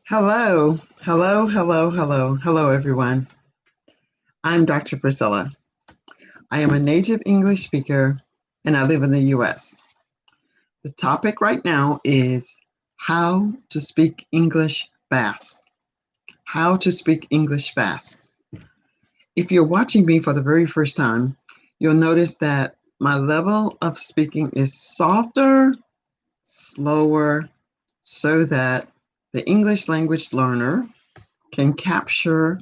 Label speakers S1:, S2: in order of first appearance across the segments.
S1: Hello, hello, everyone. I'm Dr. Priscilla. I am a native English speaker and I live in the US. The topic right now is how to speak English fast. How to speak English fast. If you're watching me for the very first time, you'll notice that my level of speaking is softer, slower, so that the English language learner can capture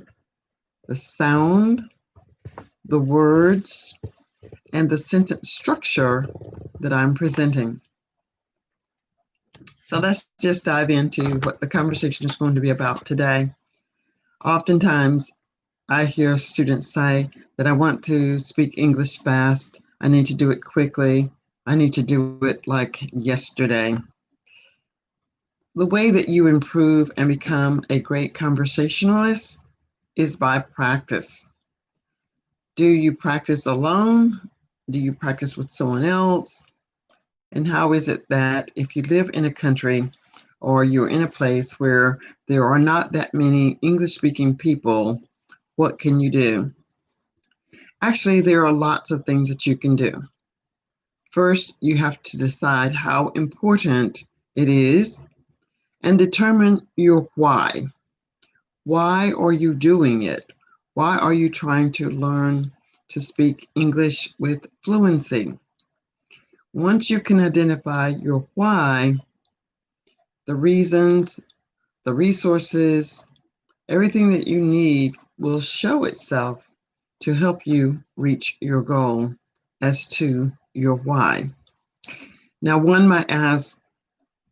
S1: the sound, the words, and the sentence structure that I'm presenting. So let's just dive into what the conversation is going to be about today. Oftentimes, I hear students say that I want to speak English fast. I need to do it quickly. I need to do it like yesterday. The way that you improve and become a great conversationalist is by practice. Do you practice alone? Do you practice with someone else? And how is it that if you live in a country or you're in a place where there are not that many English speaking people, what can you do? Actually, there are lots of things that you can do. First, you have to decide how important it is and determine your why. Why are you doing it? Why are you trying to learn to speak English with fluency? Once you can identify your why, the reasons, the resources, everything that you need will show itself to help you reach your goal as to your why. Now, one might ask,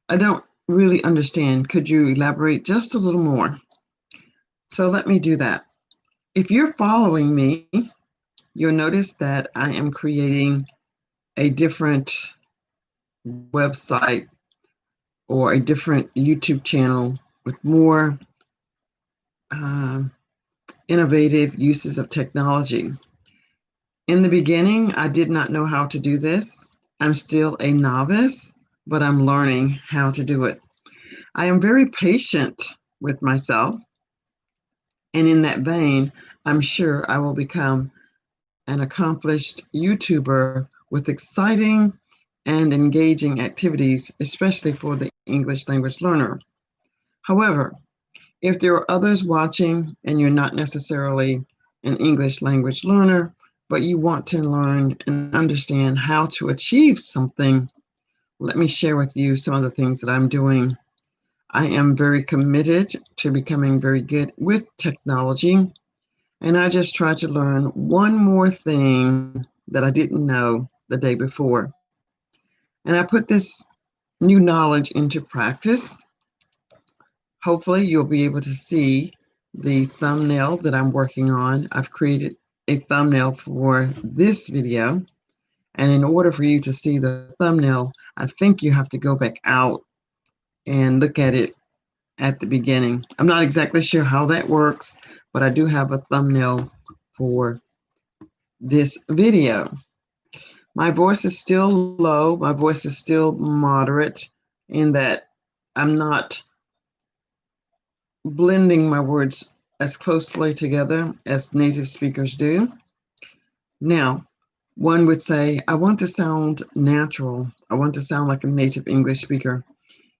S1: I don't really understand. Could you elaborate just a little more? So let me do that. If you're following me, you'll notice that I am creating a different website or a different YouTube channel with more innovative uses of technology. In the beginning, I did not know how to do this. I'm still a novice, but I'm learning how to do it. I am very patient with myself, and in that vein, I'm sure I will become an accomplished YouTuber with exciting and engaging activities, especially for the English language learner. However, if there are others watching and you're not necessarily an English language learner, but you want to learn and understand how to achieve something, let me share with you some of the things that I'm doing. I am very committed to becoming very good with technology, and I just try to learn one more thing that I didn't know the day before. And I put this new knowledge into practice. Hopefully, you'll be able to see the thumbnail that I'm working on. I've created a thumbnail for this video. And in order for you to see the thumbnail, I think you have to go back out and look at it at the beginning. I'm not exactly sure how that works, but I do have a thumbnail for this video. My voice is still low. My voice is still moderate in that I'm not blending my words as closely together as native speakers do. Now, one would say, I want to sound natural. I want to sound like a native English speaker.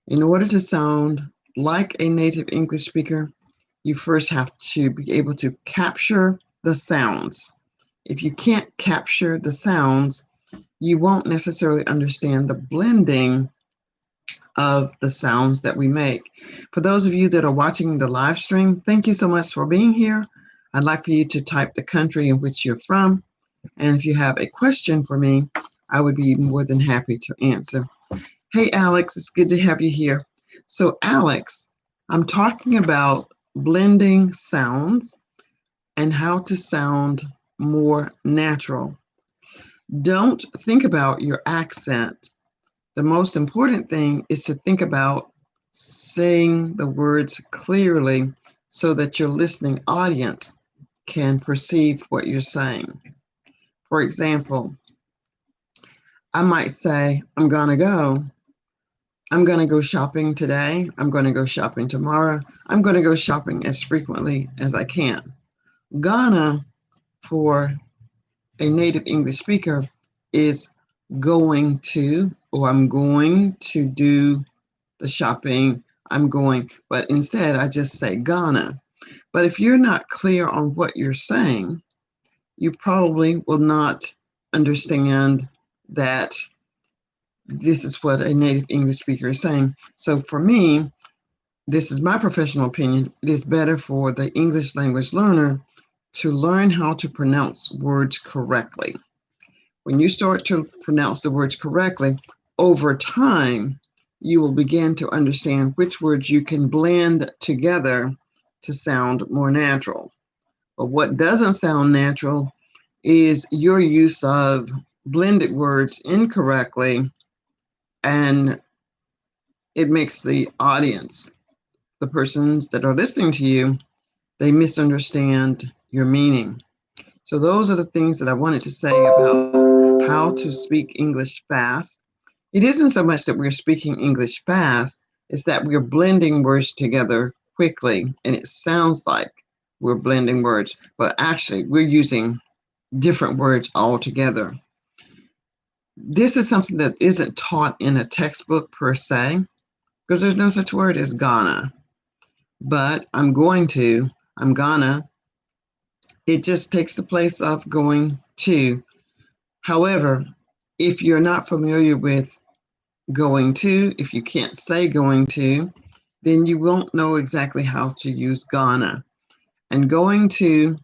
S1: In order to sound like a native English speaker, you first have to be able to capture the sounds. If you can't capture the sounds, you won't necessarily understand the blending of the sounds that we make. For those of you that are watching the live stream, thank you so much for being here. I'd like for you to type the country in which you're from. And if you have a question for me, I would be more than happy to answer. Hey, Alex, it's good to have you here. So, Alex, I'm talking about blending sounds and how to sound more natural. Don't think about your accent. The most important thing is to think about saying the words clearly so that your listening audience can perceive what you're saying. For example, I might say, I'm gonna go, I'm going to go shopping today. I'm going to go shopping tomorrow. I'm going to go shopping as frequently as I can. Gonna, for a native English speaker, is going to, or I'm going to do the shopping. I'm going, but instead I just say gonna. But if you're not clear on what you're saying, you probably will not understand that this is what a native English speaker is saying. So for me, this is my professional opinion, it is better for the English language learner to learn how to pronounce words correctly. When you start to pronounce the words correctly, over time, you will begin to understand which words you can blend together to sound more natural. But what doesn't sound natural is your use of blended words incorrectly, and it makes the audience, the persons that are listening to you, they misunderstand your meaning. So those are the things that I wanted to say about how to speak English fast. It isn't so much that we're speaking English fast, it's that we're blending words together quickly, and it sounds like we're blending words, but actually we're using different words altogether. This is something that isn't taught in a textbook per se, because there's no such word as gonna. But I'm gonna, it just takes the place of going to. However, if you're not familiar with going to, if you can't say going to, then you won't know exactly how to use gonna. And going to,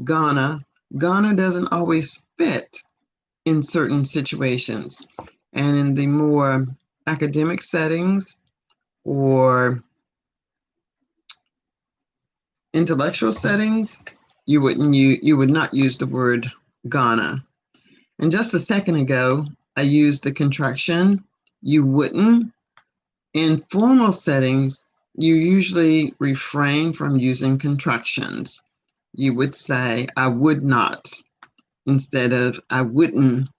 S1: gonna, gonna doesn't always fit in certain situations. And in the more academic settings or intellectual settings, you would not use the word gonna. And just a second ago, I used the contraction you wouldn't. In formal settings, you usually refrain from using contractions. You would say, I would not, instead of I wouldn't.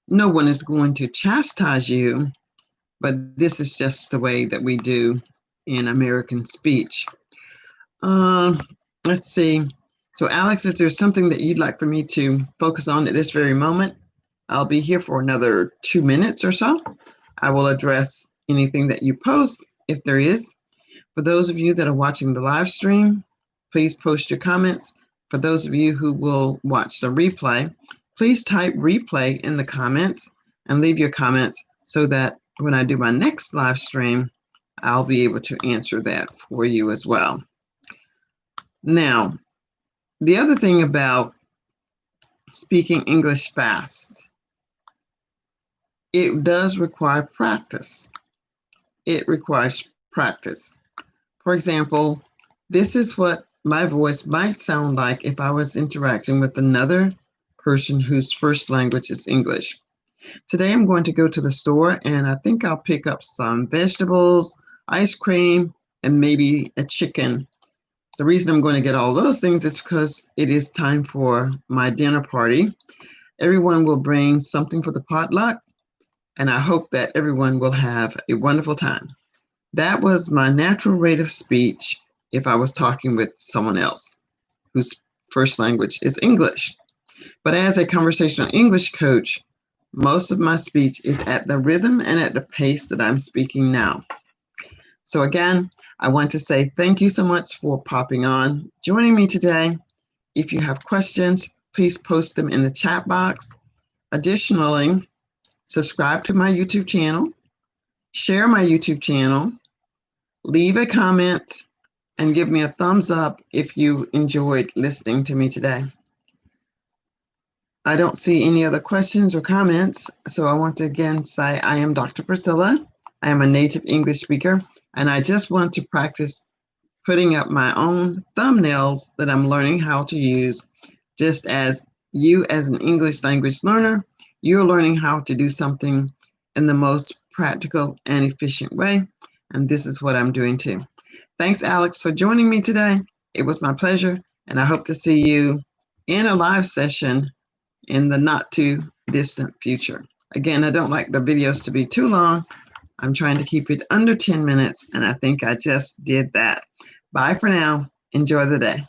S1: No one is going to chastise you, but this is just the way that we do in American speech. Uh, let's see. So, Alex, if there's something that you'd like for me to focus on at this very moment, I'll be here for another 2 minutes or so. I will address anything that you post, if there is. For those of you that are watching the live stream, please post your comments. For those of you who will watch the replay, please type replay in the comments and leave your comments so that when I do my next live stream, I'll be able to answer that for you as well. Now, the other thing about speaking English fast, it does require practice. It requires practice. For example, this is what my voice might sound like if I was interacting with another person whose first language is English. Today I'm going to go to the store and I think I'll pick up some vegetables, ice cream, and maybe a chicken. The reason I'm going to get all those things is because it is time for my dinner party. Everyone will bring something for the potluck, and I hope that everyone will have a wonderful time. That was my natural rate of speech if I was talking with someone else whose first language is English. But as a conversational English coach, most of my speech is at the rhythm and at the pace that I'm speaking now. So again, I want to say thank you so much for popping on, joining me today. If you have questions, please post them in the chat box. Additionally, subscribe to my YouTube channel, share my YouTube channel, leave a comment, and give me a thumbs up if you enjoyed listening to me today. I don't see any other questions or comments, so I want to again say I am Dr. Priscilla. I am a native English speaker, and I just want to practice putting up my own thumbnails that I'm learning how to use, just as you as an English language learner, you're learning how to do something in the most practical and efficient way, and this is what I'm doing too. Thanks, Alex, for joining me today. It was my pleasure, and I hope to see you in a live session in the not too distant future. Again, I don't like the videos to be too long, I'm trying to keep it under 10 minutes, and I think I just did that. Bye for now. Enjoy the day.